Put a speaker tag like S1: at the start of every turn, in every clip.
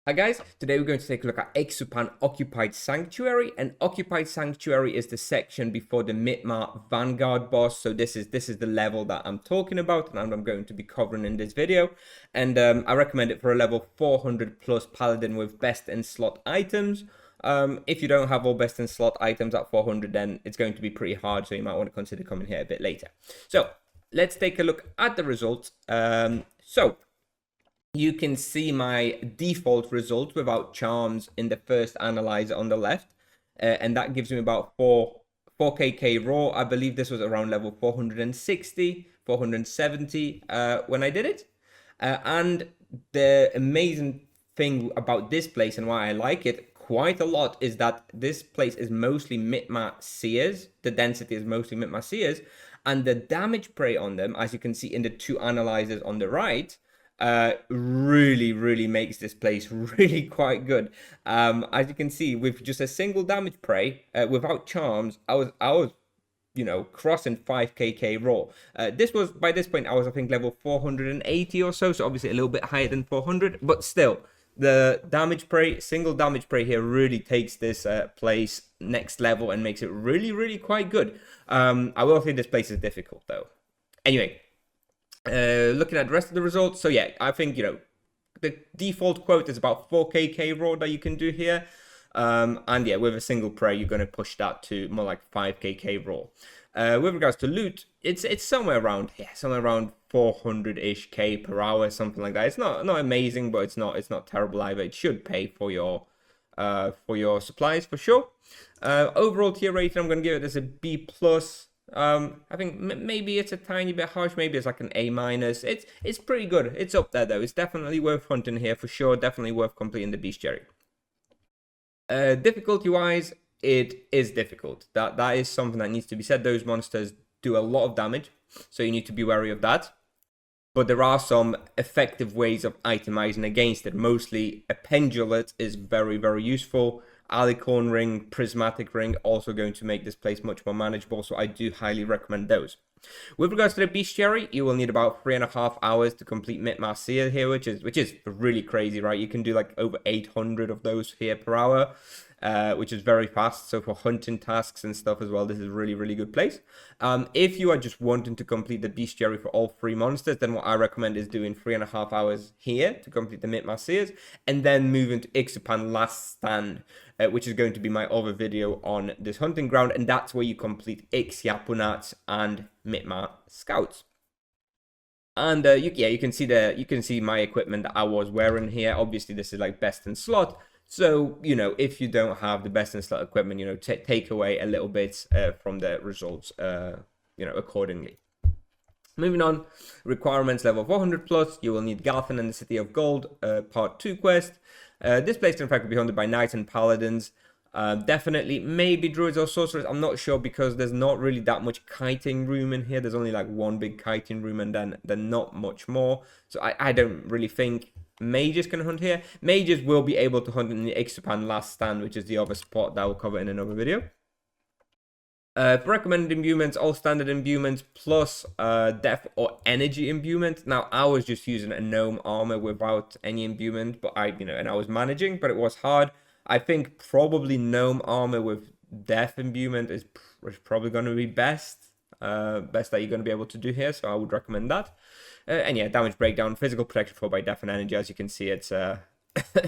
S1: Hi guys, today we're going to take a look at Iksupan Occupied Sanctuary, and Occupied Sanctuary is the section before the Mitmar Vanguard boss. So this is the level that I'm talking about and I'm going to be covering in this video. And I recommend it for a level 400 plus Paladin with best in slot items. If you don't have all best in slot items at 400, then it's going to be pretty hard, so you might want to consider coming here a bit later. So let's take a look at the results. You can see my default result without charms in the first analyzer on the left. And that gives me about 4kk raw. I believe this was around level 460, 470 when I did it. And the amazing thing about this place and why I like it quite a lot is that this place is mostly Mitmar Seers. The density is mostly Mitmar Seers. And the damage prey on them, as you can see in the two analyzers on the right, really makes this place really quite good. As you can see, with just a single damage prey, without charms, I was crossing 5kk raw. By this point I was, I think, level 480 or so obviously a little bit higher than 400, but still the damage prey, single damage prey here really takes this place next level and makes it really quite good. I will say this place is difficult though. Anyway, looking at the rest of the results, so yeah, I think, the default quote is about 4kk raw that you can do here. And yeah, with a single prey, you're going to push that to more like 5kk raw. With regards to loot, it's somewhere around 400-ish k per hour, something like that. It's not amazing, but it's not terrible either. It should pay for your supplies for sure. Overall tier rating, I'm going to give it as a B+. I think maybe it's a tiny bit harsh. Maybe it's like an A-. It's pretty good. It's up there though. It's definitely worth hunting here for sure. Definitely worth completing the bestiary. Difficulty wise, it is difficult. That is something that needs to be said. Those monsters do a lot of damage, so you need to be wary of that. But there are some effective ways of itemizing against it. Mostly a pendulate is very useful. Alicorn ring, prismatic ring, also going to make this place much more manageable, so I do highly recommend those. With regards to the bestiary, you will need about 3.5 hours to complete Mitmar Seer here, which is really crazy, right? You can do like over 800 of those here per hour, which is very fast. So for hunting tasks and stuff as well, this is a really good place. If you are just wanting to complete the bestiary for all 3 monsters, then what I recommend is doing 3.5 hours here to complete the Mitmar Seers, and then moving to Iksupan Last Stand, which is going to be my other video on this hunting ground, and that's where you complete Iksyapunats and Mitmar Scouts. And you can see my equipment that I was wearing here. Obviously, this is like best in slot. So, if you don't have the best in slot equipment, take away a little bit from the results, accordingly. Moving on, requirements level 400 plus, you will need Galfin and the City of Gold, part 2 quest. This place can in fact be hunted by knights and paladins. Definitely, maybe druids or sorcerers, I'm not sure, because there's not really that much kiting room in here. There's only like one big kiting room and then not much more. So I don't really think mages can hunt here. Mages will be able to hunt in the Iksupan Last Stand, which is the other spot that I will cover in another video. For recommended imbuements, all standard imbuements plus death or energy imbuement. Now, I was just using a gnome armor without any imbuement, but and I was managing, but it was hard. I think probably gnome armor with death imbuement is probably going to be best that you're going to be able to do here, so I would recommend that. And yeah, damage breakdown, physical protection 4 by death and energy. As you can see, it's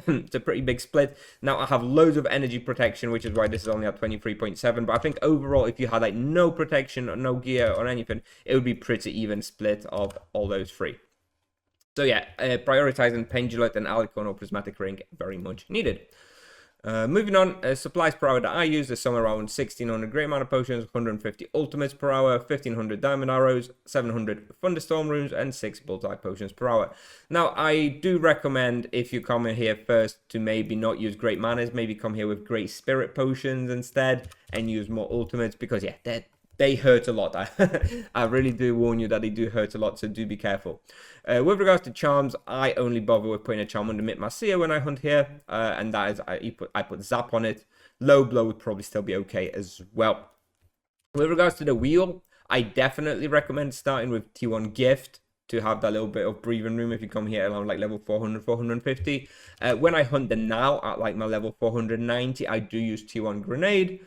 S1: it's a pretty big split. Now I have loads of energy protection, which is why this is only at 23.7, but I think overall, if you had like no protection or no gear or anything, it would be pretty even split of all those 3. So yeah, prioritizing pendulate and alicorn or prismatic ring, very much needed. Moving on, supplies per hour that I use is somewhere around 1600 great mana potions, 150 ultimates per hour, 1500 diamond arrows, 700 thunderstorm runes, and 6 bullseye potions per hour. Now, I do recommend, if you come in here first, to maybe not use great manas, maybe come here with great spirit potions instead, and use more ultimates, because yeah, they hurt a lot. I really do warn you that they do hurt a lot, so do be careful. With regards to charms, I only bother with putting a charm under Mitmar Seer when I hunt here, and that is, I put Zap on it. Low blow would probably still be okay as well. With regards to the wheel, I definitely recommend starting with T1 Gift. to have that little bit of breathing room if you come here around like level 400, 450. When I hunt them now at like my level 490, I do use T1 grenade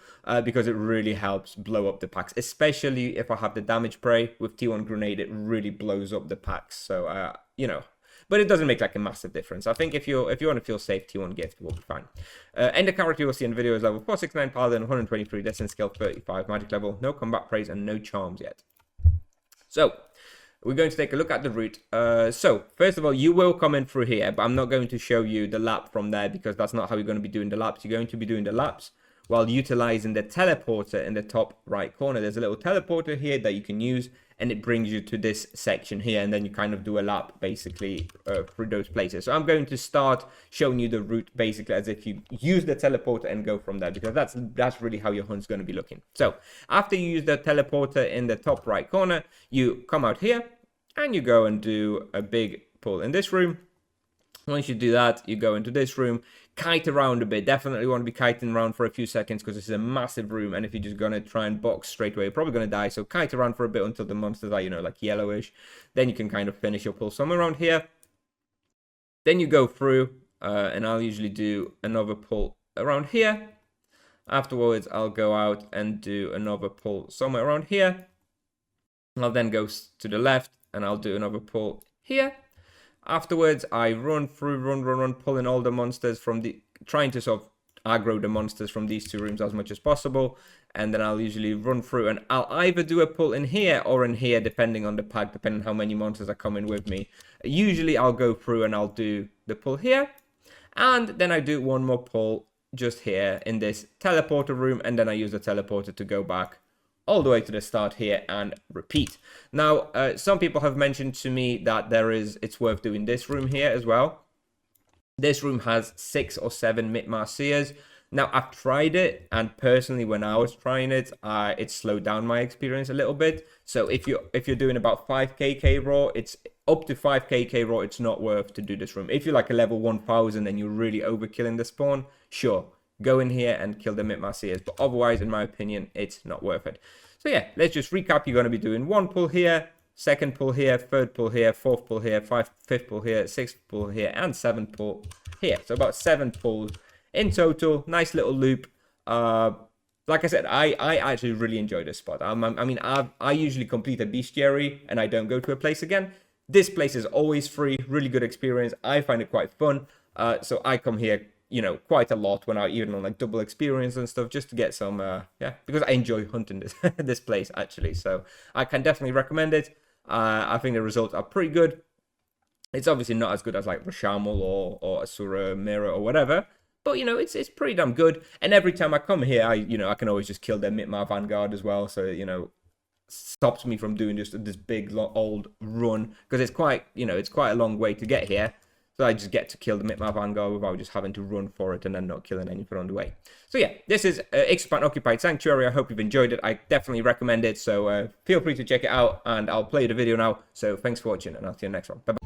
S1: because it really helps blow up the packs, especially if I have the damage prey. With T1 grenade, it really blows up the packs. So, you know, but it doesn't make like a massive difference. I think if you want to feel safe, T1 gift will be fine. And the character you'll see in the video is level 469 Paladin, 123 Destiny skill, 35 magic level, no combat praise and no charms yet. So we're going to take a look at the route. So first of all, you will come in through here, but I'm not going to show you the lap from there because that's not how you're going to be doing the laps. You're going to be doing the laps while utilizing the teleporter in the top right corner. There's a little teleporter here that you can use, and it brings you to this section here, and then you kind of do a lap basically through those places. So I'm going to start showing you the route basically as if you use the teleporter and go from there, because that's really how your hunt's going to be looking. So after you use the teleporter in the top right corner, you come out here and you go and do a big pull in this room. Once you do that, you go into this room, kite around a bit. Definitely want to be kiting around for a few seconds because this is a massive room, and if you're just going to try and box straight away, you're probably going to die. So kite around for a bit until the monsters are, you know, like yellowish. Then you can kind of finish your pull somewhere around here. Then you go through, and I'll usually do another pull around here. Afterwards, I'll go out and do another pull somewhere around here. I'll then go to the left, and I'll do another pull here. Afterwards, I run through, run, pulling all the monsters from trying to sort of aggro the monsters from these two rooms as much as possible. And then I'll usually run through, and I'll either do a pull in here or in here, depending on the pack, depending on how many monsters are coming with me. Usually I'll go through and I'll do the pull here. And then I do one more pull just here in this teleporter room. And then I use the teleporter to go back all the way to the start here and repeat. Now, some people have mentioned to me that it's worth doing this room here as well. This room has 6 or 7 Mitmar Seers. Now, I've tried it, and personally, when I was trying it, it slowed down my experience a little bit. So if you're doing about 5kk raw, it's up to 5kk raw, it's not worth to do this room. If you're like a level 1000 and you're really overkilling the spawn, sure, go in here and kill the Mitmar Seers. But otherwise, in my opinion, it's not worth it. So yeah, let's just recap. You're going to be doing 1 pull here, 2nd pull here, 3rd pull here, 4th pull here, 5th pull here, 6th pull here, and 7th pull here. So about 7 pulls in total. Nice little loop. Like I said, I actually really enjoy this spot. I usually complete a bestiary and I don't go to a place again. This place is always free, really good experience. I find it quite fun. So I come here, you know, quite a lot when I even on like double experience and stuff, just to get some, because I enjoy hunting this this place actually. So I can definitely recommend it. I think the results are pretty good. It's obviously not as good as like Rashamal or Asura Mirror or whatever, but you know, it's pretty damn good. And every time I come here, I can always just kill their Mitmar Vanguard as well. So, you know, stops me from doing just this big old run, because it's quite a long way to get here. So I just get to kill the Mitmar Vanguard without just having to run for it and then not killing anything on the way. So yeah, this is Iksupan Occupied Sanctuary. I hope you've enjoyed it. I definitely recommend it. So feel free to check it out, and I'll play the video now. So thanks for watching, and I'll see you in the next one. Bye-bye.